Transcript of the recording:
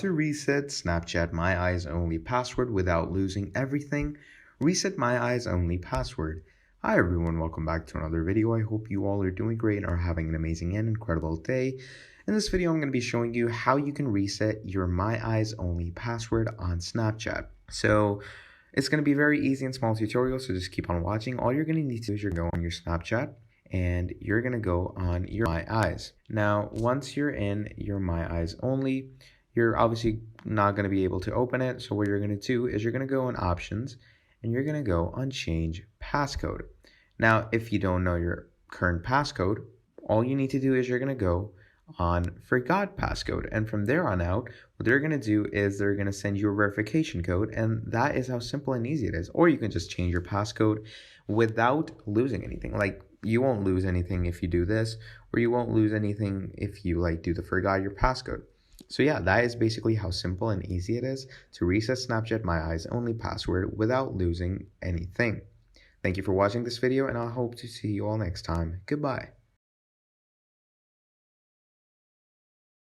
To reset Snapchat My Eyes Only password without losing everything, reset My Eyes Only password. Hi everyone, welcome back to another video. I hope you all are doing great and are having an amazing and incredible day. In this video, I'm going to be showing you how you can reset your My Eyes Only password on Snapchat. So it's going to be a very easy and small tutorial, so just keep on watching. All you're going to need to do is you're going to go on your Snapchat and you're going to go on your My Eyes. Now, once you're in your My Eyes Only, you're obviously not going to be able to open it. So what you're going to do is you're going to go on options and you're going to go on change passcode. Now, if you don't know your current passcode, all you need to do is you're going to go on forgot passcode. And from there on out, what they're going to do is they're going to send you a verification code. And that is how simple and easy it is. Or you can just change your passcode without losing anything. Like, you won't lose anything if you do this, or you won't lose anything if you do the forgot your passcode. So yeah, that is basically how simple and easy it is to reset Snapchat My Eyes Only password without losing anything. Thank you for watching this video, and I hope to see you all next time. Goodbye.